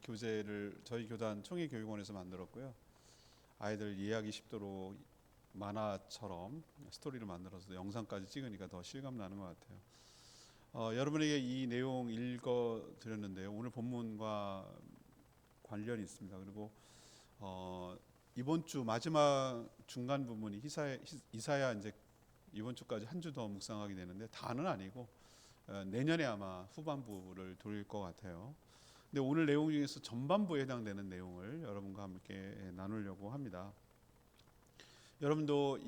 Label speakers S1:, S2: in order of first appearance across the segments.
S1: 교재를 저희 교단 총회교육원에서 만들었고요. 아이들 이해하기 쉽도록 만화처럼 스토리를 만들어서 영상까지 찍으니까 더 실감 나는 것 같아요. 여러분에게 이 내용 읽어 드렸는데요. 오늘 본문과 관련이 있습니다. 그리고 이번 주 마지막 중간 부분이 이사야 이제 이번 주까지 한 주 더 묵상하게 되는데 다는 아니고 내년에 아마 후반부를 돌릴 것 같아요. 근데 오늘 내용 중에서 전반부에 해당되는 내용을 여러분과 함께 나누려고 합니다. 여러분도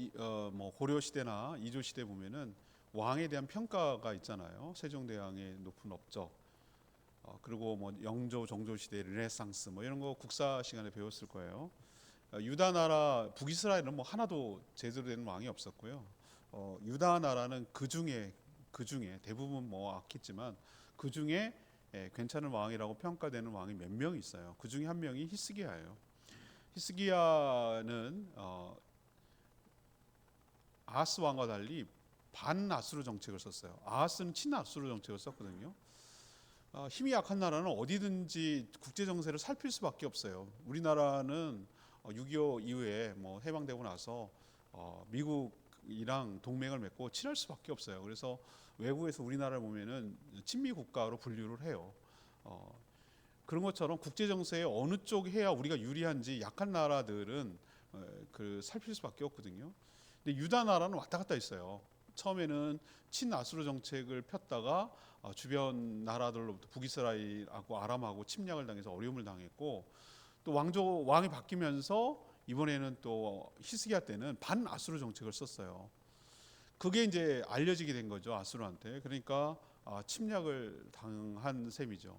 S1: 뭐 고려 시대나 이조 시대 보면은 왕에 대한 평가가 있잖아요. 세종대왕의 높은 업적, 그리고 뭐 영조, 정조 시대, 르네상스 뭐 이런 거 국사 시간에 배웠을 거예요. 유다 나라 북이스라엘은 뭐 하나도 제대로 된 왕이 없었고요. 유다 나라는 그 중에 대부분 뭐 악했지만 그 중에 괜찮은 왕이라고 평가되는 왕이 몇 명 있어요. 그 중에 한 명이 히스기야예요. 히스기야는 아하스 왕과 달리 반아수르 정책을 썼어요. 아하스는 친아수르 정책을 썼거든요. 힘이 약한 나라는 어디든지 국제 정세를 살필 수밖에 없어요. 우리나라는 6.25 이후에 뭐 해방되고 나서 미국이랑 동맹을 맺고 친할 수밖에 없어요. 그래서 외국에서 우리나라를 보면은 친미 국가로 분류를 해요. 그런 것처럼 국제 정세에 어느 쪽 해야 우리가 유리한지 약한 나라들은 그 살필 수밖에 없거든요. 근데 유다 나라는 왔다 갔다 있어요. 처음에는 친아수르 정책을 폈다가 주변 나라들로부터 북이스라엘하고 아람하고 침략을 당해서 어려움을 당했고, 또 왕이 바뀌면서 이번에는 또 히스기야 때는 반아수르 정책을 썼어요. 그게 이제 알려지게 된 거죠, 아수르한테. 그러니까 침략을 당한 셈이죠.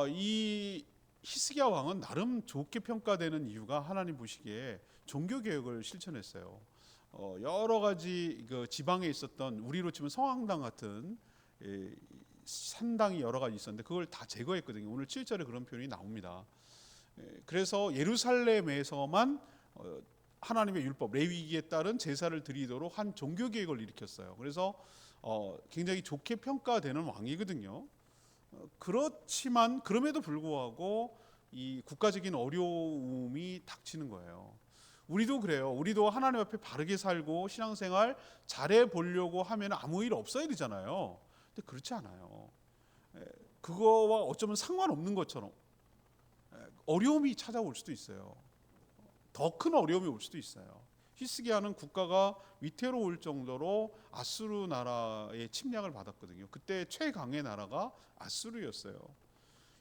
S1: 이 히스기야 왕은 나름 좋게 평가되는 이유가 하나님 보시기에 종교 개혁을 실천했어요. 여러 가지 그 지방에 있었던 우리로 치면 성황당 같은 산당이 여러 가지 있었는데 그걸 다 제거했거든요. 오늘 7절에 그런 표현이 나옵니다. 그래서 예루살렘에서만 하나님의 율법 레위기에 따른 제사를 드리도록 한 종교 개혁을 일으켰어요. 그래서 굉장히 좋게 평가되는 왕이거든요. 그렇지만 그럼에도 불구하고 이 국가적인 어려움이 닥치는 거예요. 우리도 그래요. 우리도 하나님 앞에 바르게 살고 신앙생활 잘해 보려고 하면 아무 일 없어야 되잖아요. 근데 그렇지 않아요. 그거와 어쩌면 상관없는 것처럼 어려움이 찾아올 수도 있어요. 더 큰 어려움이 올 수도 있어요. 히스기야는 국가가 위태로울 정도로 아수르 나라의 침략을 받았거든요. 그때 최강의 나라가 아수르였어요.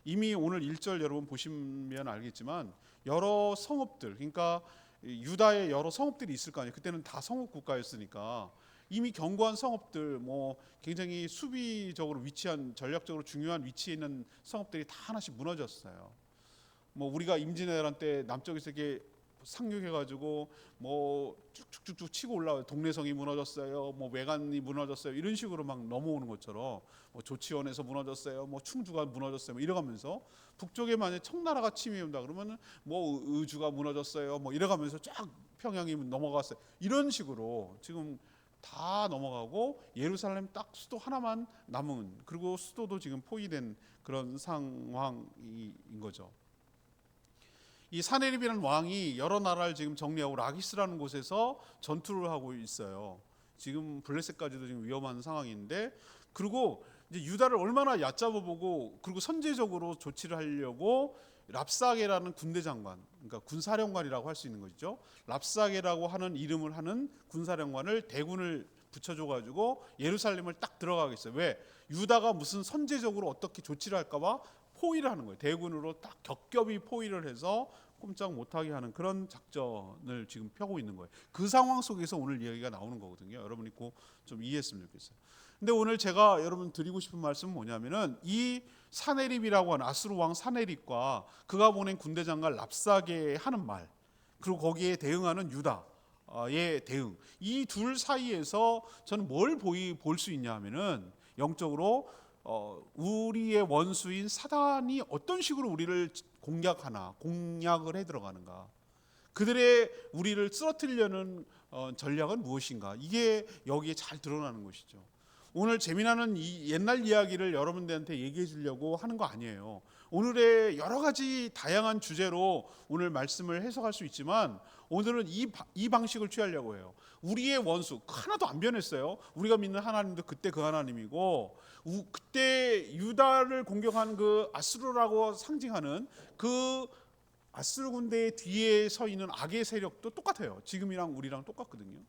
S1: 이미 오늘 1절 여러분 보시면 알겠지만 여러 성읍들, 그러니까 유다의 여러 성읍들이 있을 거 아니에요. 그때는 다 성읍 국가였으니까 이미 견고한 성읍들, 뭐 굉장히 수비적으로 위치한 전략적으로 중요한 위치에 있는 성읍들이 다 하나씩 무너졌어요. 뭐 우리가 임진왜란 때 남쪽에서 이렇게 상륙해가지고 뭐 쭉쭉쭉쭉 치고 올라와요. 동래성이 무너졌어요. 뭐 외관이 무너졌어요. 이런 식으로 막 넘어오는 것처럼 뭐 조치원에서 무너졌어요. 뭐 충주가 무너졌어요. 뭐 이래가면서 북쪽에 만약 청나라가 침입해 온다 그러면은 뭐 의주가 무너졌어요. 뭐 이래가면서 쫙 평양이 넘어갔어요. 이런 식으로 지금 다 넘어가고 예루살렘 딱 수도 하나만 남은, 그리고 수도도 지금 포위된 그런 상황인 거죠. 이 사네립이라는 왕이 여러 나라를 지금 정리하고 라기스라는 곳에서 전투를 하고 있어요. 지금 블레셋까지도 지금 위험한 상황인데, 그리고 이제 유다를 얼마나 얕잡아 보고 그리고 선제적으로 조치를 하려고 랍사게라는 군대 장관, 그러니까 군사령관이라고 할 수 있는 것이죠. 랍사게라고 하는 이름을 하는 군사령관을 대군을 붙여줘가지고 예루살렘을 딱 들어가겠어요. 왜? 유다가 무슨 선제적으로 어떻게 조치를 할까봐 포위를 하는 거예요. 대군으로 딱 겹겹이 포위를 해서 꼼짝 못하게 하는 그런 작전을 지금 펴고 있는 거예요. 그 상황 속에서 오늘 이야기가 나오는 거거든요. 여러분이 꼭 좀 이해했으면 좋겠어요. 근데 오늘 제가 여러분 드리고 싶은 말씀은 뭐냐면은 이 사네립이라고 하는 아수르 왕 사네립과 그가 보낸 군대 장관 랍사게 하는 말, 그리고 거기에 대응하는 유다의 대응, 이 둘 사이에서 저는 뭘 볼 수 있냐 하면은 영적으로 우리의 원수인 사단이 어떤 식으로 우리를 공략을 해 들어가는가, 그들의 우리를 쓰러뜨리려는 전략은 무엇인가, 이게 여기에 잘 드러나는 것이죠. 오늘 재미나는 이 옛날 이야기를 여러분들한테 얘기해 주려고 하는 거 아니에요. 오늘의 여러 가지 다양한 주제로 오늘 말씀을 해석할 수 있지만 오늘은 이 방식을 취하려고 해요. 우리의 원수 하나도 안 변했어요. 우리가 믿는 하나님도 그때 그 하나님이고 그때 유다를 공격한 그 아수르라고 상징하는 그 아수르 군대의 뒤에 서 있는 악의 세력도 똑같아요. 지금이랑 우리랑 똑같거든요.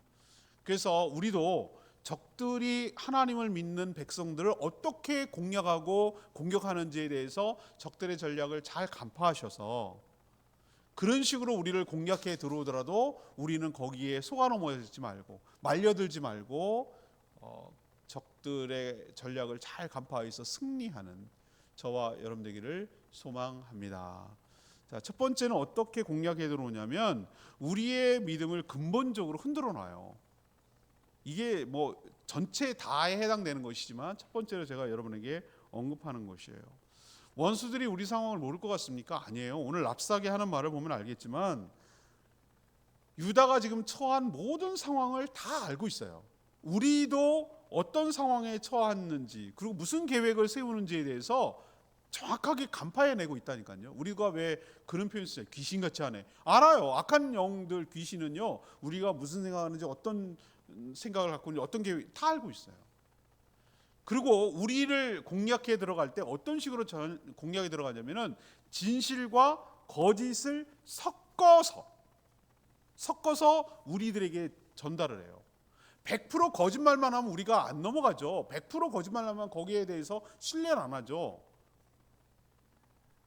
S1: 그래서 우리도 적들이 하나님을 믿는 백성들을 어떻게 공략하고 공격하는지에 대해서 적들의 전략을 잘 간파하셔서 그런 식으로 우리를 공략해 들어오더라도 우리는 거기에 속아 넘어지지 말고 말려들지 말고 적들의 전략을 잘 간파해서 승리하는 저와 여러분 되기를 소망합니다. 자, 첫 번째는 어떻게 공략해 들어오냐면 우리의 믿음을 근본적으로 흔들어 놔요. 이게 뭐 전체 다에 해당되는 것이지만 첫 번째로 제가 여러분에게 언급하는 것이에요. 원수들이 우리 상황을 모를 것 같습니까? 아니에요. 오늘 랍사게 하는 말을 보면 알겠지만 유다가 지금 처한 모든 상황을 다 알고 있어요. 우리도 어떤 상황에 처했는지 그리고 무슨 계획을 세우는지에 대해서 정확하게 간파해내고 있다니까요. 우리가 왜 그런 표현 써요? 귀신같이 하네. 알아요. 악한 영들 귀신은요. 우리가 무슨 생각하는지 어떤 생각을 갖고 있는지 어떤 계획 다 알고 있어요. 그리고 우리를 공략해 들어갈 때 어떤 식으로 공략에 들어가냐면은 진실과 거짓을 섞어서 우리들에게 전달을 해요. 100% 거짓말만 하면 우리가 안 넘어가죠. 100% 거짓말만 하면 거기에 대해서 신뢰를 안 하죠.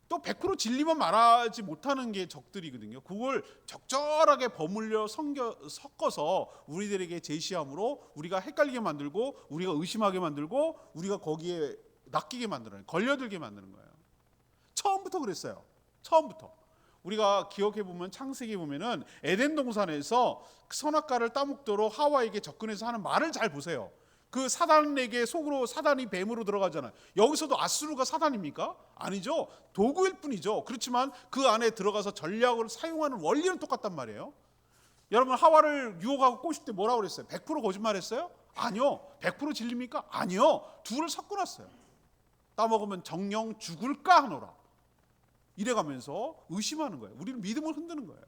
S1: 또 100% 진리만 말하지 못하는 게 적들이거든요. 그걸 적절하게 버무려 섞어서 우리들에게 제시함으로 우리가 헷갈리게 만들고 우리가 의심하게 만들고 우리가 거기에 낚이게 만드는 걸려들게 만드는 거예요. 처음부터 그랬어요. 처음부터. 우리가 기억해 보면 창세기 보면은 에덴 동산에서 선악과를 따먹도록 하와에게 접근해서 하는 말을 잘 보세요. 그 사단에게 속으로 사단이 뱀으로 들어가잖아요. 여기서도 아수르가 사단입니까? 아니죠. 도구일 뿐이죠. 그렇지만 그 안에 들어가서 전략을 사용하는 원리는 똑같단 말이에요. 여러분 하와를 유혹하고 꼬실 때 뭐라고 그랬어요? 100% 거짓말했어요? 아니요. 100% 진리입니까? 아니요. 둘을 섞어놨어요. 따먹으면 정령 죽을까 하노라. 이래가면서 의심하는 거예요. 우리는 믿음을 흔드는 거예요.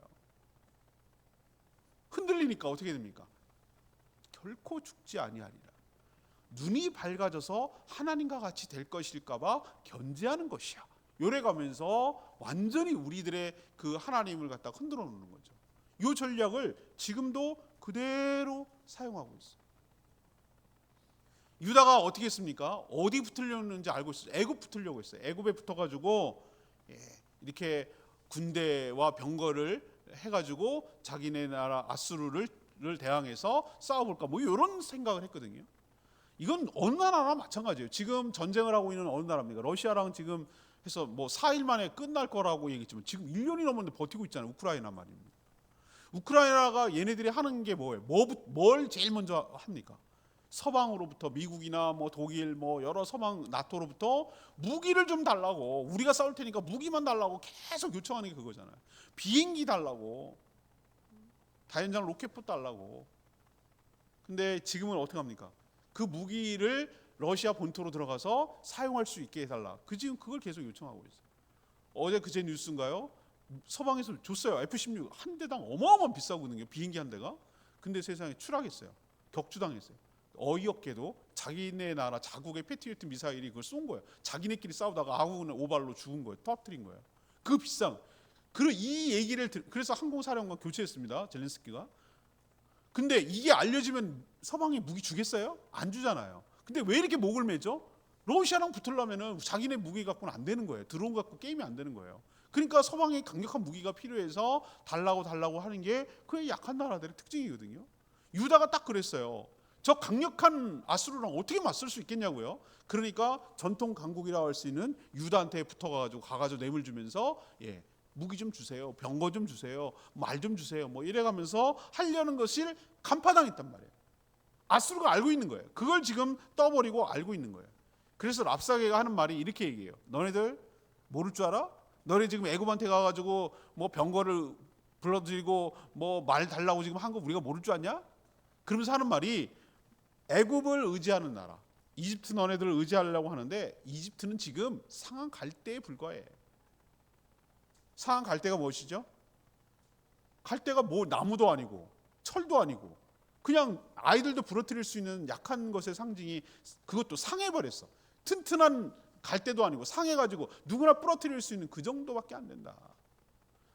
S1: 흔들리니까 어떻게 됩니까? 결코 죽지 아니하리라. 눈이 밝아져서 하나님과 같이 될 것일까 봐 견제하는 것이야. 요래가면서 완전히 우리들의 그 하나님을 갖다 흔들어 놓는 거죠. 이 전략을 지금도 그대로 사용하고 있어요. 유다가 어떻게 했습니까? 어디 붙으려는지 알고 있어요. 애굽 붙으려고 했어요. 애굽에 붙어가지고 이렇게 군대와 병거를 해가지고 자기네 나라 아수르를 대항해서 싸워볼까 뭐 이런 생각을 했거든요. 이건 어느 나라나 마찬가지예요. 지금 전쟁을 하고 있는 어느 나라입니까? 러시아랑 지금 해서 뭐 4일 만에 끝날 거라고 얘기했지만 지금 1년이 넘었는데 버티고 있잖아요. 우크라이나 말입니다. 우크라이나가 얘네들이 하는 게 뭐예요? 뭘 제일 먼저 합니까? 서방으로부터 미국이나 뭐 독일 뭐 여러 서방 나토로부터 무기를 좀 달라고, 우리가 싸울 테니까 무기만 달라고 계속 요청하는 게 그거잖아요. 비행기 달라고, 다연장 로켓포 달라고. 근데 지금은 어떻게 합니까? 그 무기를 러시아 본토로 들어가서 사용할 수 있게 해달라. 지금 그걸 계속 요청하고 있어요. 어제 그제 뉴스인가요? 서방에서 줬어요. F-16 한 대당 어마어마한 비싸거든요. 비행기 한 대가. 근데 세상에 추락했어요. 격추당했어요. 어이없게도 자기네 나라 자국의 패트리어트 미사일이 그걸 쏜 거예요. 자기네끼리 싸우다가 아우는 오발로 죽은 거예요. 터뜨린 거예요. 그 비싼. 그리고 이 얘기를 그래서 항공사령관 교체했습니다. 젤렌스키가. 근데 이게 알려지면 서방이 무기 주겠어요? 안 주잖아요. 근데 왜 이렇게 목을 매죠? 러시아랑 붙으려면은 자기네 무기 갖고는 안 되는 거예요. 드론 갖고 게임이 안 되는 거예요. 그러니까 서방이 강력한 무기가 필요해서 달라고 하는 게 그게 약한 나라들의 특징이거든요. 유다가 딱 그랬어요. 저 강력한 아수르랑 어떻게 맞설 수 있겠냐고요. 그러니까 전통 강국이라고 할 수 있는 유다한테 붙어가지고 가가지고 뇌물 주면서 무기 좀 주세요, 병거 좀 주세요, 말 좀 주세요, 뭐 이래가면서 하려는 것을 간파당했단 말이에요. 아수르가 알고 있는 거예요. 그걸 지금 떠버리고 알고 있는 거예요. 그래서 랍사게가 하는 말이 이렇게 얘기해요. 너네들 모를 줄 알아? 너네 지금 애굽한테 가가지고 뭐 병거를 불러들이고 뭐 말 달라고 지금 한 거 우리가 모를 줄 아냐? 그러면서 하는 말이 애굽을 의지하는 나라, 이집트 너네들을 의지하려고 하는데 이집트는 지금 상한 갈대에 불과해. 상한 갈대가 무엇이죠? 갈대가 뭐 나무도 아니고 철도 아니고 그냥 아이들도 부러뜨릴 수 있는 약한 것의 상징이 그것도 상해버렸어. 튼튼한 갈대도 아니고 상해가지고 누구나 부러뜨릴 수 있는 그 정도밖에 안 된다.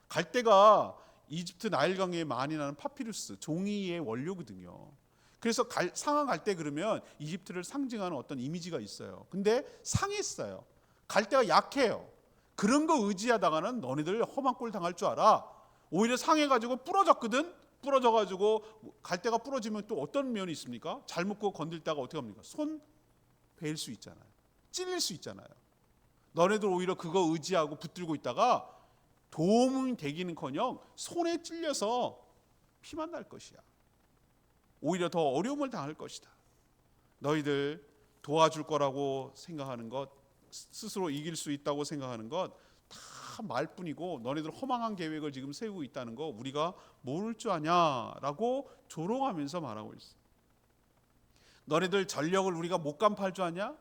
S1: 갈대가 이집트 나일강에 많이 나는 파피루스 종이의 원료거든요. 그래서 상한 갈대 그러면 이집트를 상징하는 어떤 이미지가 있어요. 근데 상했어요. 갈대가 약해요. 그런 거 의지하다가는 너네들 험한 꼴 당할 줄 알아. 오히려 상해가지고 부러졌거든. 부러져가지고 갈대가 부러지면 또 어떤 면이 있습니까? 잘못 그거 건들다가 어떻게 합니까? 손 베일 수 있잖아요. 찔릴 수 있잖아요. 너네들 오히려 그거 의지하고 붙들고 있다가 도움이 되기는커녕 손에 찔려서 피만 날 것이야. 오히려 더 어려움을 당할 것이다. 너희들 도와줄 거라고 생각하는 것, 스스로 이길 수 있다고 생각하는 것 다 말뿐이고 너네들 허망한 계획을 지금 세우고 있다는 거 우리가 모를 줄 아냐라고 조롱하면서 말하고 있어. 너네들 전력을 우리가 못 간파할 줄 아냐?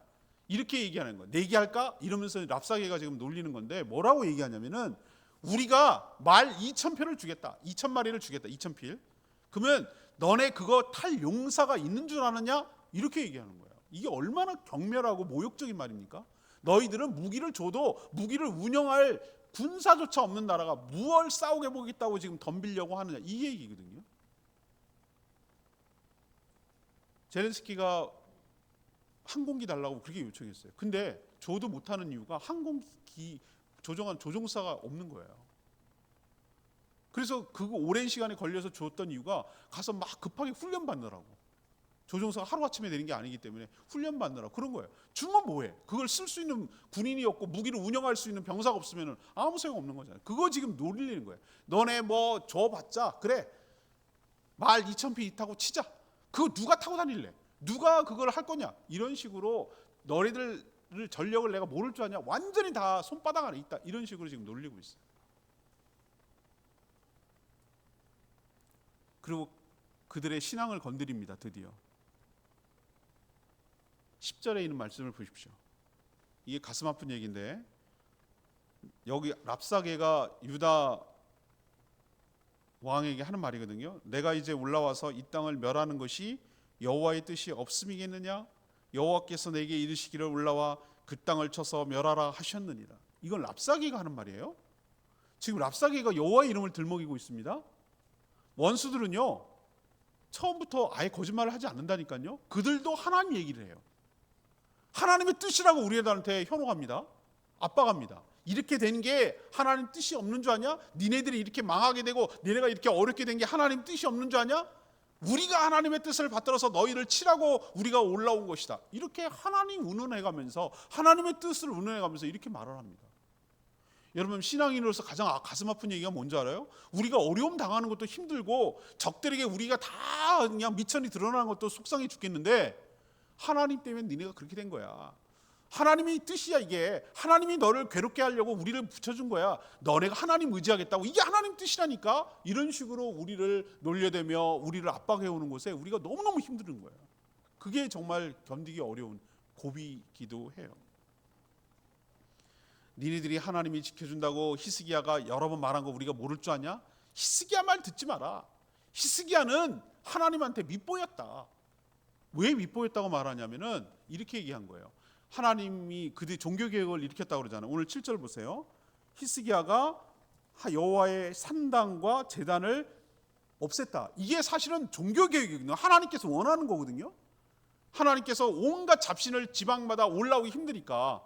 S1: 이렇게 얘기하는 거야. 내기할까? 이러면서 랍사게가 지금 놀리는 건데 뭐라고 얘기하냐면은 우리가 말 2,000표를 주겠다. 2,000마리를 주겠다. 2,000필. 그러면 너네 그거 탈 용사가 있는 줄 아느냐? 이렇게 얘기하는 거예요. 이게 얼마나 경멸하고 모욕적인 말입니까? 너희들은 무기를 줘도 무기를 운영할 군사조차 없는 나라가 무얼 싸우게 보겠다고 지금 덤비려고 하느냐. 이 얘기거든요. 젤렌스키가 항공기 달라고 그렇게 요청했어요. 근데 줘도 못하는 이유가 항공기 조종한 조종사가 없는 거예요. 그래서 그거 오랜 시간에 걸려서 줬던 이유가 가서 막 급하게 훈련 받느라고. 조종사가 하루아침에 내린 게 아니기 때문에 훈련 받느라고 그런 거예요. 주면 뭐해? 그걸 쓸 수 있는 군인이 없고 무기를 운영할 수 있는 병사가 없으면 아무 소용 없는 거잖아요. 그거 지금 놀리는 거예요. 너네 뭐 줘봤자 그래 말 2,000피 타고 치자. 그거 누가 타고 다닐래? 누가 그걸 할 거냐? 이런 식으로 너희들 전력을 내가 모를 줄 아냐? 완전히 다 손바닥 안에 있다. 이런 식으로 지금 놀리고 있어요. 그리고 그들의 신앙을 건드립니다. 드디어 10절에 있는 말씀을 보십시오. 이게 가슴 아픈 얘기인데 여기 랍사게가 유다 왕에게 하는 말이거든요. 내가 이제 올라와서 이 땅을 멸하는 것이 여호와의 뜻이 없음이겠느냐? 여호와께서 내게 이르시기를 올라와 그 땅을 쳐서 멸하라 하셨느니라. 이건 랍사게가 하는 말이에요. 지금 랍사게가 여호와의 이름을 들먹이고 있습니다. 원수들은요 처음부터 아예 거짓말을 하지 않는다니까요. 그들도 하나님 얘기를 해요. 하나님의 뜻이라고 우리들한테 현혹합니다. 압박합니다. 이렇게 된 게 하나님 뜻이 없는 줄 아냐? 니네들이 이렇게 망하게 되고 니네가 이렇게 어렵게 된 게 하나님 뜻이 없는 줄 아냐? 우리가 하나님의 뜻을 받들어서 너희를 치라고 우리가 올라온 것이다. 이렇게 하나님 운운해가면서 하나님의 뜻을 운운해가면서 이렇게 말을 합니다. 여러분 신앙인으로서 가장 가슴 아픈 얘기가 뭔지 알아요? 우리가 어려움 당하는 것도 힘들고 적들에게 우리가 다 그냥 미천이 드러나는 것도 속상해 죽겠는데 하나님 때문에 니네가 그렇게 된 거야. 하나님의 뜻이야 이게. 하나님이 너를 괴롭게 하려고 우리를 붙여준 거야. 너네가 하나님 의지하겠다고. 이게 하나님 뜻이라니까. 이런 식으로 우리를 놀려대며 우리를 압박해오는 곳에 우리가 너무너무 힘든 거예요. 그게 정말 견디기 어려운 고비기도 해요. 니네들이 하나님이 지켜준다고 히스기야가 여러 번 말한 거 우리가 모를 줄 아냐? 히스기야 말 듣지 마라. 히스기야는 하나님한테 밉보였다. 왜 밉보였다고 말하냐면은 이렇게 얘기한 거예요. 하나님이 그들 종교개혁을 일으켰다고 그러잖아요. 오늘 7절 보세요. 히스기야가 여호와의 산당과 제단을 없앴다. 이게 사실은 종교개혁이거든요. 하나님께서 원하는 거거든요. 하나님께서 온갖 잡신을 지방마다 올라오기 힘드니까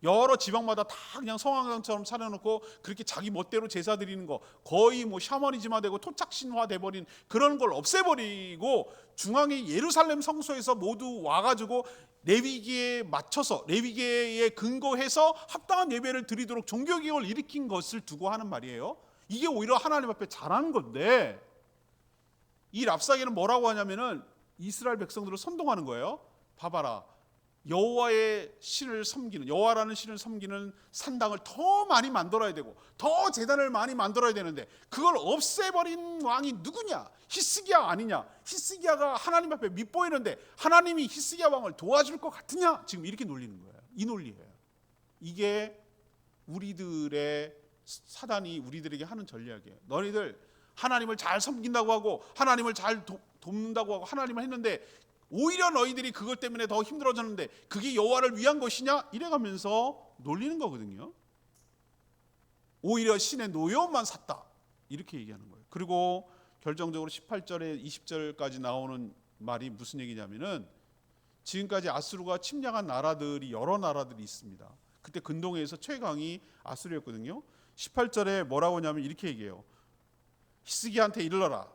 S1: 여러 지방마다 다 그냥 성황당처럼 차려놓고 그렇게 자기 멋대로 제사 드리는 거 거의 뭐 샤머니즘화 되고 토착신화 돼버린 그런 걸 없애버리고 중앙의 예루살렘 성소에서 모두 와가지고 레위기에 맞춰서 레위기에 근거해서 합당한 예배를 드리도록 종교개혁을 일으킨 것을 두고 하는 말이에요. 이게 오히려 하나님 앞에 잘하는 건데 이 랍사게는 뭐라고 하냐면은 이스라엘 백성들을 선동하는 거예요. 봐봐라. 여호와의 신을 섬기는, 여호와라는 신을 섬기는 산당을 더 많이 만들어야 되고 더 제단을 많이 만들어야 되는데 그걸 없애버린 왕이 누구냐? 히스기야 아니냐? 히스기야가 하나님 앞에 밉보이는데 하나님이 히스기야 왕을 도와줄 것 같으냐? 지금 이렇게 놀리는 거예요. 이 논리예요. 이게 우리들의, 사단이 우리들에게 하는 전략이에요. 너희들 하나님을 잘 섬긴다고 하고 하나님을 잘 돕는다고 하고 하나님을 했는데 오히려 너희들이 그것 때문에 더 힘들어졌는데 그게 여호와를 위한 것이냐? 이래가면서 놀리는 거거든요. 오히려 신의 노여움만 샀다, 이렇게 얘기하는 거예요. 그리고 결정적으로 18절에 20절까지 나오는 말이 무슨 얘기냐면은 지금까지 아수르가 침략한 나라들이 여러 나라들이 있습니다. 그때 근동에서 최강이 아수르였거든요. 18절에 뭐라고 하냐면 이렇게 얘기해요. 히스기야한테 이르러라.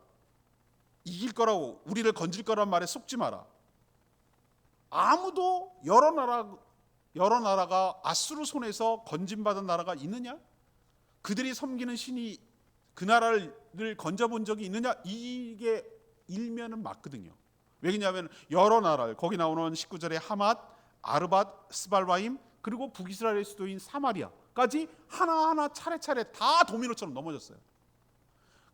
S1: 이길 거라고, 우리를 건질 거란 말에 속지 마라. 아무도 여러 나라가 아수르 손에서 건진받은 나라가 있느냐? 그들이 섬기는 신이 그 나라를 건져본 적이 있느냐? 이게 일면은 맞거든요. 왜냐하면 여러 나라를, 거기 나오는 19절에 하맛, 아르밧, 스발바임, 그리고 북이스라엘의 수도인 사마리아까지 하나하나 차례차례 다 도미노처럼 넘어졌어요.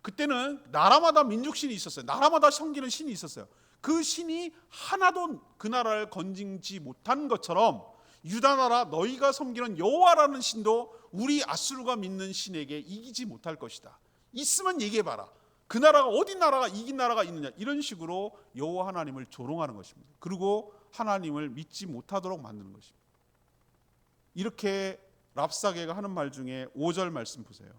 S1: 그때는 나라마다 민족신이 있었어요. 나라마다 섬기는 신이 있었어요. 그 신이 하나도 그 나라를 건지지 못한 것처럼 유다 나라 너희가 섬기는 여호와라는 신도 우리 아수르가 믿는 신에게 이기지 못할 것이다. 있으면 얘기해봐라. 그 나라가, 어디 나라가 이긴 나라가 있느냐. 이런 식으로 여호와 하나님을 조롱하는 것입니다. 그리고 하나님을 믿지 못하도록 만드는 것입니다. 이렇게 랍사게가 하는 말 중에 5절 말씀 보세요.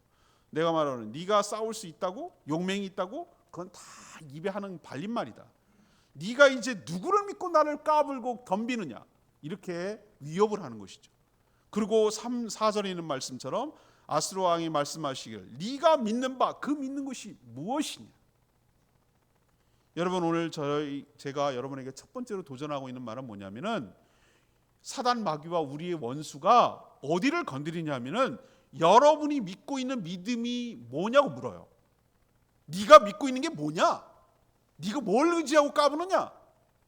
S1: 내가 말하는 네가 싸울 수 있다고? 용맹이 있다고? 그건 다 입에 하는 발림말이다. 네가 이제 누구를 믿고 나를 까불고 덤비느냐? 이렇게 위협을 하는 것이죠. 그리고 3, 4절에 있는 말씀처럼 아수르 왕이 말씀하시기를 네가 믿는 바, 그 믿는 것이 무엇이냐? 여러분, 오늘 제가 여러분에게 첫 번째로 도전하고 있는 말은 뭐냐면은 사단 마귀와 우리의 원수가 어디를 건드리냐면은 여러분이 믿고 있는 믿음이 뭐냐고 물어요. 네가 믿고 있는 게 뭐냐? 네가 뭘 의지하고 까부느냐?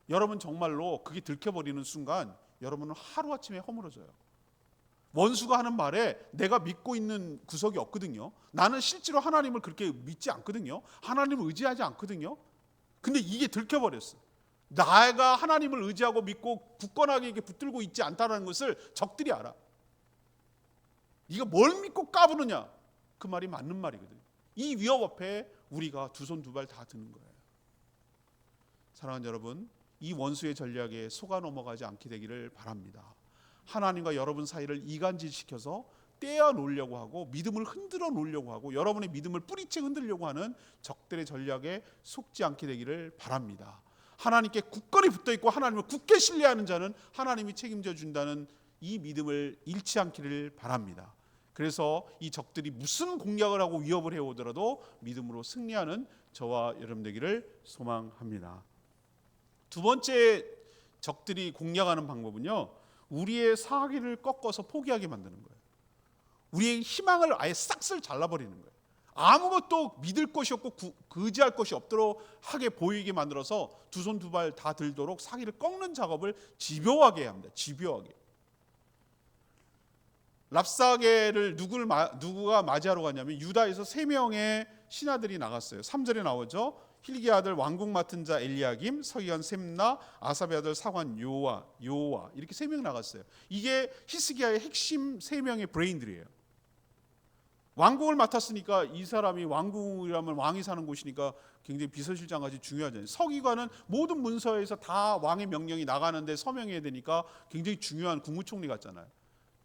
S1: 여러분 정말로 그게 들켜버리는 순간 여러분은 하루아침에 허물어져요. 원수가 하는 말에 내가 믿고 있는 구석이 없거든요. 나는 실제로 하나님을 그렇게 믿지 않거든요. 하나님을 의지하지 않거든요. 근데 이게 들켜버렸어. 내가 하나님을 의지하고 믿고 굳건하게 이렇게 붙들고 있지 않다는 것을 적들이 알아. 네가 뭘 믿고 까부느냐? 그 말이 맞는 말이거든요. 이 위협 앞에 우리가 두 손 두 발 다 드는 거예요. 사랑하는 여러분, 이 원수의 전략에 속아 넘어가지 않게 되기를 바랍니다. 하나님과 여러분 사이를 이간질시켜서 떼어 놓으려고 하고 믿음을 흔들어 놓으려고 하고 여러분의 믿음을 뿌리채 흔들려고 하는 적들의 전략에 속지 않게 되기를 바랍니다. 하나님께 굳건히 붙어있고 하나님을 굳게 신뢰하는 자는 하나님이 책임져 준다는 이 믿음을 잃지 않기를 바랍니다. 그래서 이 적들이 무슨 공략을 하고 위협을 해오더라도 믿음으로 승리하는 저와 여러분 되기를 소망합니다. 두 번째 적들이 공략하는 방법은요, 우리의 사기를 꺾어서 포기하게 만드는 거예요. 우리의 희망을 아예 싹쓸 잘라버리는 거예요. 아무것도 믿을 것이 없고 의지할 것이 없도록 하게 보이게 만들어서 두 손 두 발 다 들도록 사기를 꺾는 작업을 집요하게 합니다. 집요하게. 랍사게를 누구가 맞이하러 갔냐면 유다에서 3명의 신하들이 나갔어요. 3절에 나오죠. 힐기의 아들 왕궁 맡은 자 엘리야김, 서기관 셈나, 아삽의 아들 사관 요아 이렇게 3명 나갔어요. 이게 히스기야의 핵심 3명의 브레인들이에요. 왕궁을 맡았으니까 이 사람이, 왕궁이라면 왕이 사는 곳이니까 굉장히 비서실장같이 중요하잖아요. 서기관은 모든 문서에서 다 왕의 명령이 나가는데 서명해야 되니까 굉장히 중요한 국무총리 같잖아요.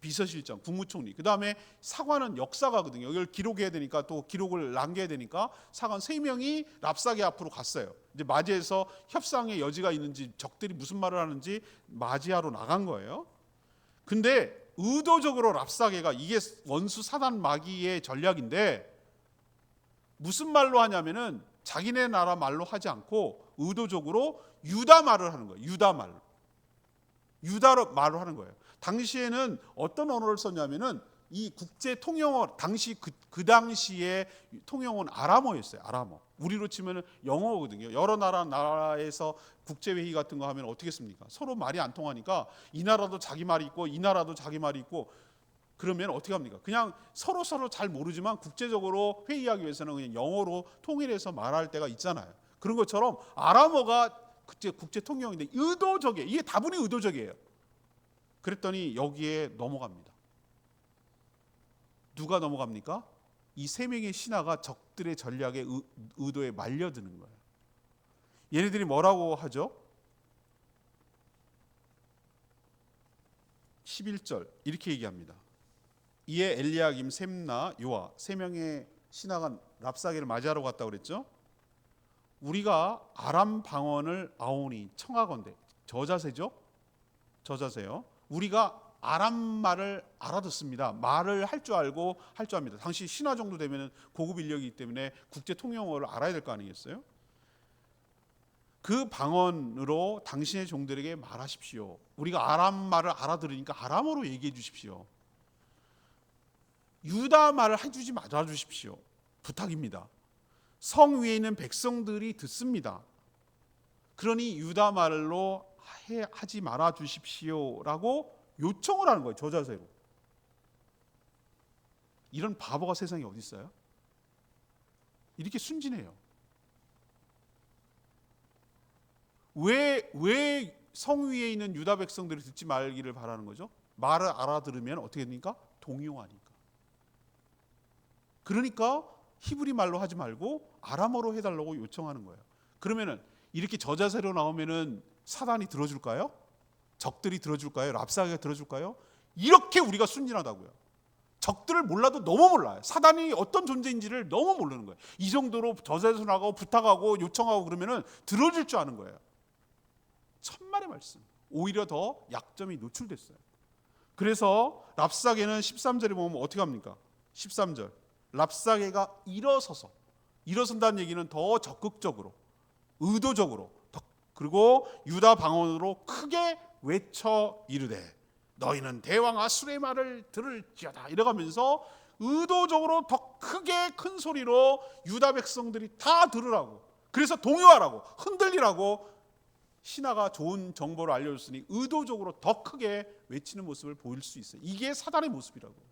S1: 비서실장, 국무총리. 그 다음에 사관은 역사가거든요. 이걸 기록해야 되니까, 또 기록을 남겨야 되니까 사관 3명이 랍사게 앞으로 갔어요. 이제 맞이해서 협상의 여지가 있는지, 적들이 무슨 말을 하는지 맞이하러 나간 거예요. 근데 의도적으로 랍사게가, 이게 원수 사단 마귀의 전략인데 무슨 말로 하냐면은 자기네 나라 말로 하지 않고 의도적으로 유다 말을 하는 거예요. 유다 말로. 유다로 말로 하는 거예요. 당시에는 어떤 언어를 썼냐면은 이 국제 통영어 당시 그 당시에 통영어는 아람어였어요. 아람어. 우리로 치면 영어거든요. 여러 나라에서 국제 회의 같은 거 하면 어떻게 습니까? 서로 말이 안 통하니까 이 나라도 자기 말이 있고 이 나라도 자기 말이 있고 그러면 어떻게 합니까? 그냥 서로 잘 모르지만 국제적으로 회의하기 위해서는 그냥 영어로 통일해서 말할 때가 있잖아요. 그런 것처럼 아람어가 국제 통영인데 의도적이에요. 이게 다분히 의도적이에요. 그랬더니 여기에 넘어갑니다. 누가 넘어갑니까? 이 세 명의 신하가 적들의 전략의 의도에 말려드는 거예요. 얘네들이 뭐라고 하죠? 11절 이렇게 얘기합니다. 이에 엘리야김, 셈나, 요아 세 명의 신하가 랍사게를 맞이하러 갔다고 그랬죠. 우리가 아람 방언을 아오니 청하건대, 저자세죠. 저자세요. 우리가 아람 말을 알아듣습니다. 말을 할 줄 알고 할 줄 압니다. 당시 신하 정도 되면 고급 인력이기 때문에 국제 통용어를 알아야 될 거 아니겠어요? 그 방언으로 당신의 종들에게 말하십시오. 우리가 아람 말을 알아들으니까 아람어로 얘기해 주십시오. 유다 말을 해주지 말아 주십시오. 부탁입니다. 성 위에 있는 백성들이 듣습니다. 그러니 유다 말로 하지 말아 주십시오라고 요청을 하는 거예요. 저자세로. 이런 바보가 세상에 어디 있어요? 이렇게 순진해요. 왜 성 위에 있는 유다 백성들이 듣지 말기를 바라는 거죠? 말을 알아들으면 어떻게 됩니까? 동요하니까. 그러니까 히브리 말로 하지 말고 아람어로 해달라고 요청하는 거예요. 그러면은 이렇게 저자세로 나오면은 사단이 들어줄까요? 적들이 들어줄까요? 랍사게가 들어줄까요? 이렇게 우리가 순진하다고요. 적들을 몰라도 너무 몰라요. 사단이 어떤 존재인지를 너무 모르는 거예요. 이 정도로 저자세로 나가고 부탁하고 요청하고 그러면은 들어줄 줄 아는 거예요. 천만의 말씀. 오히려 더 약점이 노출됐어요. 그래서 랍사게는 13절에 보면 어떻게 합니까? 13절. 랍사게가 일어선다는 얘기는 더 적극적으로, 의도적으로, 그리고 유다 방언으로 크게 외쳐 이르되 너희는 대왕 아수르의 말을 들을지어다 이래가면서 의도적으로 더 크게 큰 소리로 유다 백성들이 다 들으라고, 그래서 동요하라고, 흔들리라고 신하가 좋은 정보를 알려줬으니 의도적으로 더 크게 외치는 모습을 보일 수 있어요. 이게 사단의 모습이라고.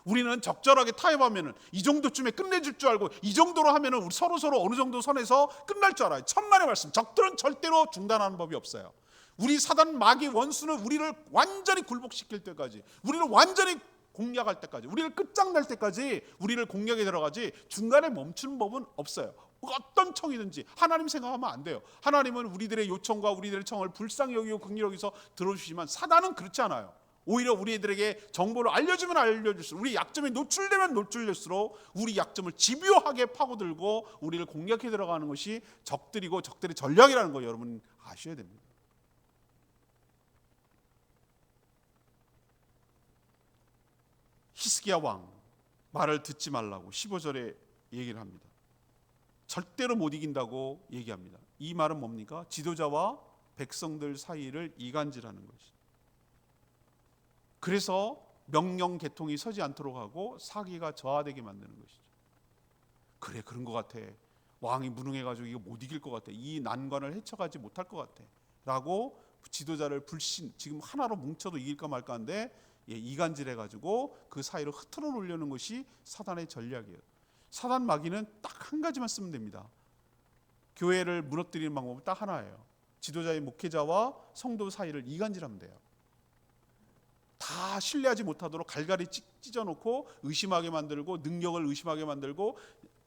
S1: 우리는 적절하게 타협하면은 이 정도쯤에 끝내줄 줄 알고 이 정도로 하면은 우리 서로 어느 정도 선에서 끝날 줄 알아요. 천만의 말씀. 적들은 절대로 중단하는 법이 없어요. 우리 사단 마귀 원수는 우리를 완전히 굴복시킬 때까지, 우리를 완전히 공략할 때까지, 우리를 끝장낼 때까지 우리를 공략에 들어가지 중간에 멈추는 법은 없어요. 어떤 청이든지 하나님 생각하면 안 돼요. 하나님은 우리들의 요청과 우리들의 청을 불쌍히 여기고 긍휼히 여기서 들어주시지만 사단은 그렇지 않아요. 오히려 우리들에게 정보를 알려주면 알려줄수록, 우리 약점이 노출되면 노출될수록 우리 약점을 집요하게 파고들고 우리를 공략해 들어가는 것이 적들이고 적들의 전략이라는 거 여러분 아셔야 됩니다. 히스기야 왕 말을 듣지 말라고 15절에 얘기를 합니다. 절대로 못 이긴다고 얘기합니다. 이 말은 뭡니까? 지도자와 백성들 사이를 이간질하는 것이. 그래서 명령 개통이 서지 않도록 하고 사기가 저하되게 만드는 것이죠. 그래, 그런 것 같아. 왕이 무능해가지고 이거 못 이길 것 같아. 이 난관을 헤쳐가지 못할 것 같아. 라고 지도자를 지금 하나로 뭉쳐도 이길까 말까 한데 이간질해가지고 그 사이로 흐트러 놓으려는 것이 사단의 전략이에요. 사단 마귀는 딱 한 가지만 쓰면 됩니다. 교회를 무너뜨리는 방법은 딱 하나예요. 지도자의 목회자와 성도 사이를 이간질하면 돼요. 다 신뢰하지 못하도록 갈갈이 찢어놓고 의심하게 만들고, 능력을 의심하게 만들고,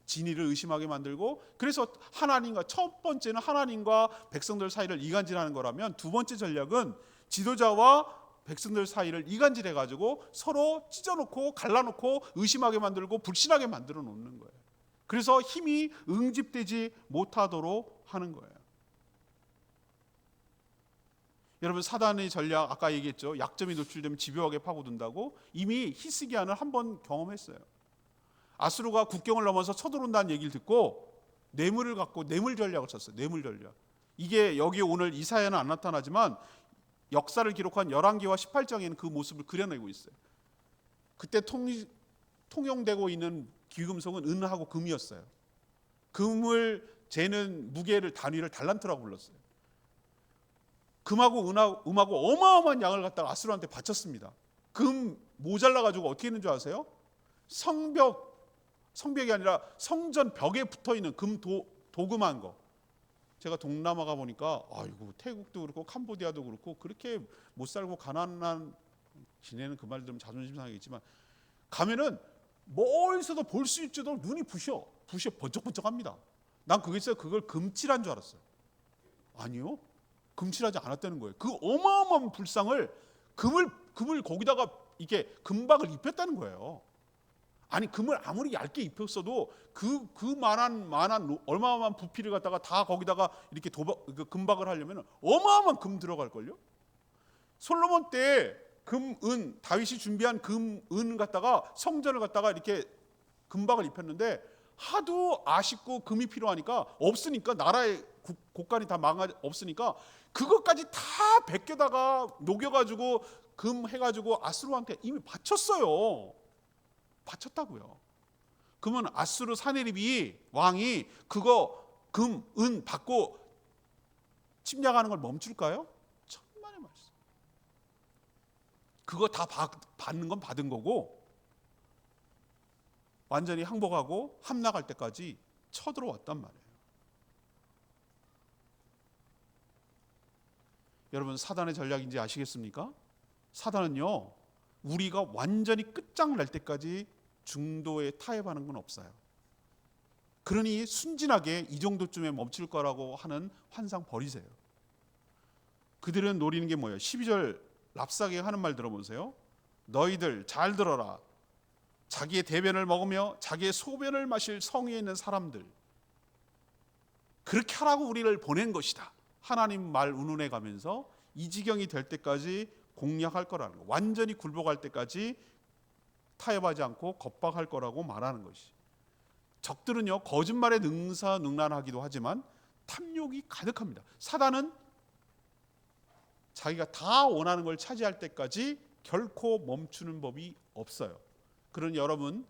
S1: 진리를 의심하게 만들고, 그래서 하나님과, 첫 번째는 하나님과 백성들 사이를 이간질하는 거라면 두 번째 전략은 지도자와 백성들 사이를 이간질해가지고 서로 찢어놓고 갈라놓고 의심하게 만들고 불신하게 만들어 놓는 거예요. 그래서 힘이 응집되지 못하도록 하는 거예요. 여러분, 사단의 전략 아까 얘기했죠. 약점이 노출되면 집요하게 파고든다고. 이미 히스기야는 한번 경험했어요. 아수르가 국경을 넘어서 쳐들어온다는 얘기를 듣고 뇌물을 갖고 뇌물 전략을 쳤어요. 뇌물 전략. 이게 여기 오늘 이사야는 안 나타나지만 역사를 기록한 열왕기와 18장에는 그 모습을 그려내고 있어요. 그때 통용되고 있는 귀금속은 은하고 금이었어요. 금을 재는 무게를 단위를 달란트라고 불렀어요. 금하고 음하고 어마어마한 양을 갖다가 아수르한테 바쳤습니다. 금 모자라 가지고 어떻게 했는 줄 아세요? 성벽이 아니라 성전 벽에 붙어 있는 금 도금한 거. 제가 동남아 가 보니까 아이고 태국도 그렇고 캄보디아도 그렇고 그렇게 못 살고 가난한 지내는 그 말 들으면 자존심 상하겠지만 가면은 멀리서도 볼 수 있지도 눈이 부셔 번쩍번쩍합니다. 난 그걸 금칠한 줄 알았어요. 아니요, 금칠하지 않았다는 거예요. 그 어마어마한 불상을 금을 거기다가 이게 금박을 입혔다는 거예요. 아니 금을 아무리 얇게 입혔어도 만한 얼마만 부피를 갖다가 다 거기다가 이렇게 금박을 하려면 어마어마한 금 들어갈 걸요. 솔로몬 때 은 다윗이 준비한 은 갖다가 성전을 갖다가 이렇게 금박을 입혔는데 하도 아쉽고 금이 필요하니까 없으니까 나라의 곳간이 다 없으니까 그것까지 다 벗겨다가 녹여가지고 금 해가지고 아수르한테 이미 바쳤어요. 바쳤다고요. 그러면 아수르 사네립이 왕이 그거 금, 은 받고 침략하는 걸 멈출까요? 천만의 말씀. 그거 다 받는 건 받은 거고 완전히 항복하고 함락할 때까지 쳐들어왔단 말이에요. 여러분 사단의 전략인지 아시겠습니까? 사단은요 우리가 완전히 끝장날 때까지 중도에 타협하는 건 없어요. 그러니 순진하게 이 정도쯤에 멈출 거라고 하는 환상 버리세요. 그들은 노리는 게 뭐예요? 12절 랍사게 하는 말 들어보세요. 너희들 잘 들어라. 자기의 대변을 먹으며 자기의 소변을 마실 성에 있는 사람들, 그렇게 하라고 우리를 보낸 것이다. 하나님 말 운운해 가면서 이 지경이 될 때까지 공략할 거라는 거, 완전히 굴복할 때까지 타협하지 않고 겁박할 거라고 말하는 것이. 적들은요 거짓말에 능사능란하기도 하지만 탐욕이 가득합니다. 사단은 자기가 다 원하는 걸 차지할 때까지 결코 멈추는 법이 없어요. 그러니 여러분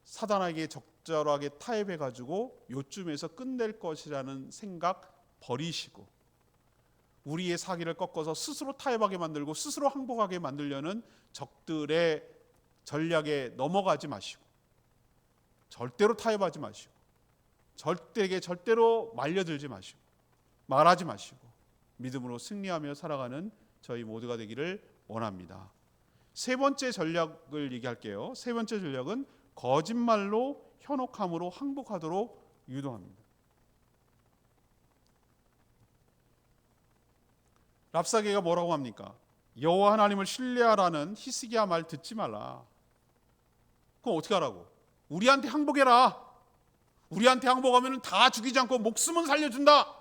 S1: 사단에게 적절하게 타협해 가지고 요쯤에서 끝낼 것이라는 생각 버리시고 우리의 사기를 꺾어서 스스로 타협하게 만들고 스스로 항복하게 만들려는 적들의 전략에 넘어가지 마시고 절대로 타협하지 마시고 절대로 말려들지 마시고 말하지 마시고 믿음으로 승리하며 살아가는 저희 모두가 되기를 원합니다. 세 번째 전략을 얘기할게요. 세 번째 전략은 거짓말로 현혹함으로 항복하도록 유도합니다. 랍사게가 뭐라고 합니까? 여호와 하나님을 신뢰하라는 히스기야 말 듣지 말라. 그럼 어떻게 하라고? 우리한테 항복해라. 우리한테 항복하면 다 죽이지 않고 목숨은 살려준다.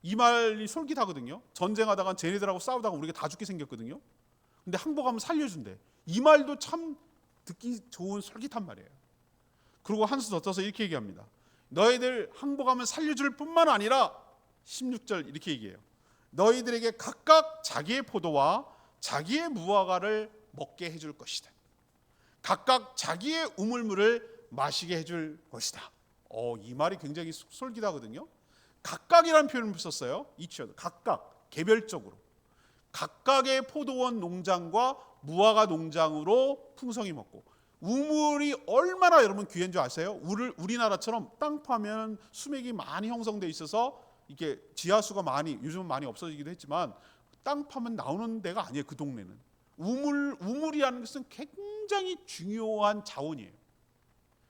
S1: 이 말이 솔깃하거든요. 전쟁하다가 쟤네들하고 싸우다가 우리가 다 죽게 생겼거든요. 근데 항복하면 살려준대. 이 말도 참 듣기 좋은 솔깃한 말이에요. 그리고 한 수 더 떠서 이렇게 얘기합니다. 너희들 항복하면 살려줄 뿐만 아니라 16절 이렇게 얘기해요. 너희들에게 각각 자기의 포도와 자기의 무화과를 먹게 해줄 것이다. 각각 자기의 우물물을 마시게 해줄 것이다. 이 말이 굉장히 솔깃하거든요. 각각이라는 표현을 썼어요. 이치어도 각각 개별적으로 각각의 포도원 농장과 무화과 농장으로 풍성히 먹고 우물이 얼마나 여러분 귀한 줄 아세요? 우리나라처럼 땅 파면 수맥이 많이 형성돼 있어서 이게 지하수가 요즘은 많이 없어지기도 했지만 땅 파면 나오는 데가 아니에요. 그 동네는 우물이라는 것은 굉장히 중요한 자원이에요.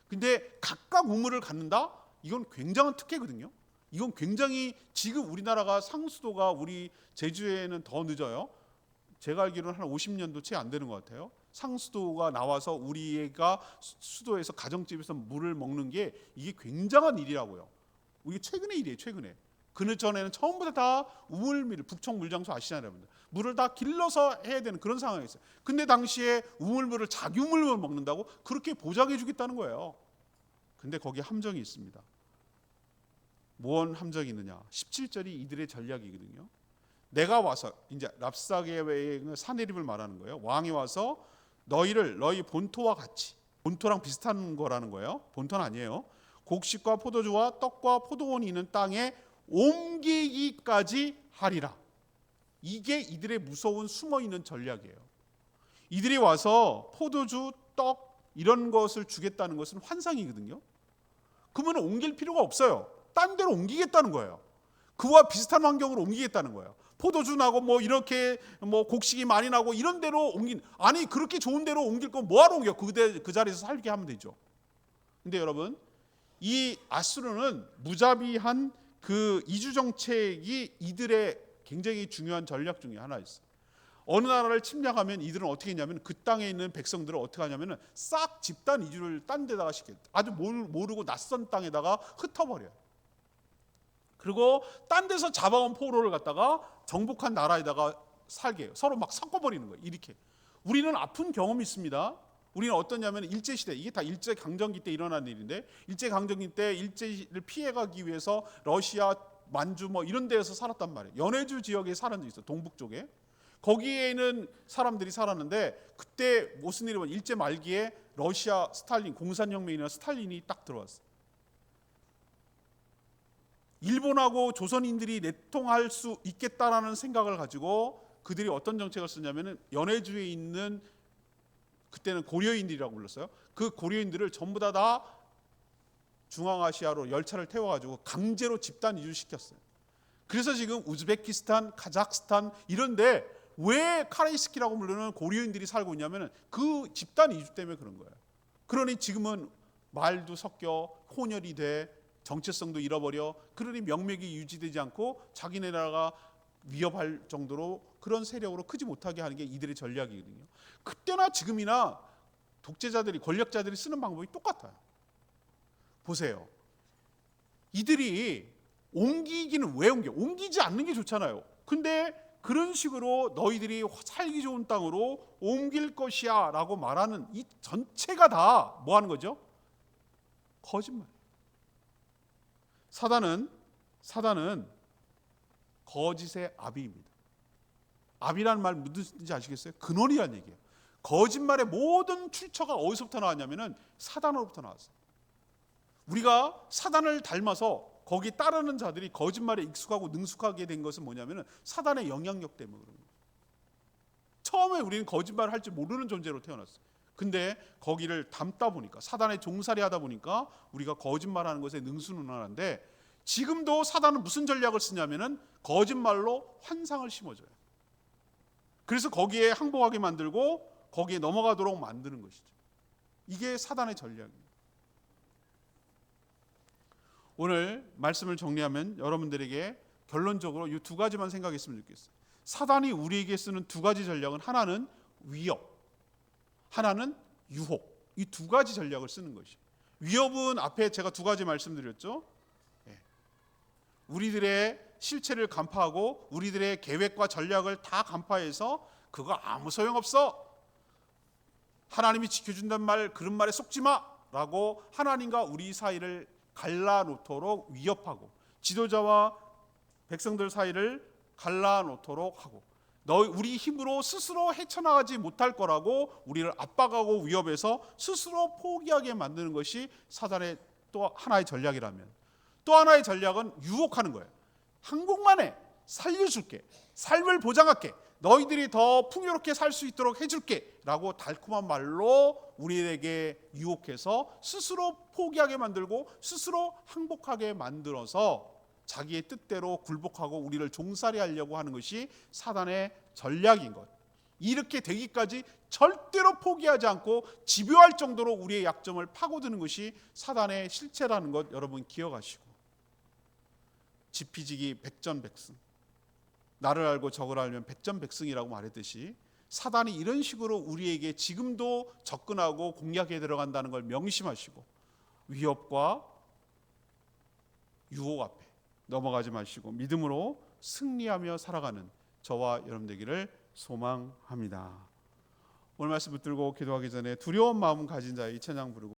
S1: 근데 각각 우물을 갖는다? 이건 굉장한 특혜거든요. 이건 굉장히 지금 우리나라가 상수도가 우리 제주에는 더 늦어요. 제가 알기로는 한 50년도 채 안 되는 것 같아요. 상수도가 나와서 우리가 수도에서 가정집에서 물을 먹는 게 이게 굉장한 일이라고요. 이게 최근의 일이에요. 최근에. 그 전에는 처음부터 다 우물밀, 북청 물장소 아시잖아요, 여러분들. 물을 다 길러서 해야 되는 그런 상황이었어요. 근데 당시에 우물물을 자기 우물물 먹는다고 그렇게 보장해 주겠다는 거예요. 근데 거기에 함정이 있습니다. 무언 함정이 있느냐? 17절이 이들의 전략이거든요. 내가 와서 이제 랍사게의 사네립을 말하는 거예요. 왕이 와서 너희를 너희 본토와 같이, 본토랑 비슷한 거라는 거예요. 본토는 아니에요. 곡식과 포도주와 떡과 포도원이 있는 땅에 옮기기까지 하리라. 이게 이들의 무서운 숨어있는 전략이에요. 이들이 와서 포도주, 떡 이런 것을 주겠다는 것은 환상이거든요. 그러면 옮길 필요가 없어요. 딴 데로 옮기겠다는 거예요. 그와 비슷한 환경으로 옮기겠다는 거예요. 포도주 나고 뭐 이렇게 뭐 곡식이 많이 나고 이런 데로 아니 그렇게 좋은 데로 옮길 건 뭐하러 옮겨? 그 자리에서 살게 하면 되죠. 근데 여러분, 이 아수르는 무자비한 그 이주 정책이 이들의 굉장히 중요한 전략 중에 하나였어요. 어느 나라를 침략하면 이들은 어떻게 했냐면 그 땅에 있는 백성들을 어떻게 하냐면 싹 집단 이주를 딴 데다가 시켜요. 아주 모르고 낯선 땅에다가 흩어버려요. 그리고 딴 데서 잡아온 포로를 갖다가 정복한 나라에다가 살게 해요. 서로 막 섞어버리는 거예요. 이렇게. 우리는 아픈 경험이 있습니다. 우리는 어떠냐면 일제시대, 이게 다 일제강점기 때 일어난 일인데, 일제강점기 때 일제를 피해가기 위해서 러시아, 만주 뭐 이런 데에서 살았단 말이에요. 연해주 지역에 살은 데 있어요. 동북 쪽에. 거기에는 사람들이 살았는데 그때 무슨 일이 일제 말기에 러시아 스탈린, 공산혁명이나 스탈린이 딱 들어왔어요. 일본하고 조선인들이 내통할 수 있겠다라는 생각을 가지고 그들이 어떤 정책을 쓰냐면은 연해주에 있는, 그때는 고려인들이라고 불렀어요. 그 고려인들을 전부 다 중앙아시아로 열차를 태워가지고 강제로 집단 이주시켰어요. 그래서 지금 우즈베키스탄, 카자흐스탄 이런데 왜 카레이스키라고 부르는 고려인들이 살고 있냐면 그 집단 이주 때문에 그런 거예요. 그러니 지금은 말도 섞여 혼혈이 돼, 정체성도 잃어버려. 그러니 명맥이 유지되지 않고 자기네 나라가 위협할 정도로 그런 세력으로 크지 못하게 하는 게 이들의 전략이거든요. 그때나 지금이나 독재자들이, 권력자들이 쓰는 방법이 똑같아요. 보세요. 이들이 옮기기는 왜 옮겨? 옮기지 않는 게 좋잖아요. 근데 그런 식으로 너희들이 살기 좋은 땅으로 옮길 것이야 라고 말하는 이 전체가 다 뭐 하는 거죠? 거짓말. 사단은 거짓의 아비입니다. 아비라는 말 무슨지 아시겠어요? 근원이라는 얘기예요. 거짓말의 모든 출처가 어디서부터 나왔냐면은 사단으로부터 나왔어요. 우리가 사단을 닮아서 거기 따르는 자들이 거짓말에 익숙하고 능숙하게 된 것은 뭐냐면은 사단의 영향력 때문에 그런 거예요. 처음에 우리는 거짓말을 할 줄 모르는 존재로 태어났어요. 근데 거기를 담다 보니까, 사단의 종살이 하다 보니까 우리가 거짓말하는 것에 능수능란한데, 지금도 사단은 무슨 전략을 쓰냐면은 거짓말로 환상을 심어줘요. 그래서 거기에 항복하게 만들고 거기에 넘어가도록 만드는 것이죠. 이게 사단의 전략입니다. 오늘 말씀을 정리하면 여러분들에게 결론적으로 이 두 가지만 생각했으면 좋겠어요. 사단이 우리에게 쓰는 두 가지 전략은, 하나는 위협, 하나는 유혹. 이 두 가지 전략을 쓰는 것이에요. 위협은 앞에 제가 두 가지 말씀드렸죠. 우리들의 실체를 간파하고 우리들의 계획과 전략을 다 간파해서 그거 아무 소용없어, 하나님이 지켜준다는 말, 그런 말에 속지 마 라고 하나님과 우리 사이를 갈라놓도록 위협하고, 지도자와 백성들 사이를 갈라놓도록 하고, 우리 힘으로 스스로 헤쳐나가지 못할 거라고 우리를 압박하고 위협해서 스스로 포기하게 만드는 것이 사단의 또 하나의 전략이라면, 또 하나의 전략은 유혹하는 거예요. 항복만 해, 살려줄게, 삶을 보장할게, 너희들이 더 풍요롭게 살 수 있도록 해줄게 라고 달콤한 말로 우리에게 유혹해서 스스로 포기하게 만들고 스스로 항복하게 만들어서 자기의 뜻대로 굴복하고 우리를 종살이 하려고 하는 것이 사단의 전략인 것. 이렇게 되기까지 절대로 포기하지 않고 집요할 정도로 우리의 약점을 파고드는 것이 사단의 실체라는 것 여러분 기억하시고, 지피지기 백전백승, 나를 알고 적을 알면 백전백승이라고 말했듯이 사단이 이런 식으로 우리에게 지금도 접근하고 공략에 들어간다는 걸 명심하시고 위협과 유혹 앞에 넘어가지 마시고 믿음으로 승리하며 살아가는 저와 여러분 되기를 소망합니다. 오늘 말씀 붙들고 기도하기 전에 두려운 마음 가진 자의 이 찬양 부르고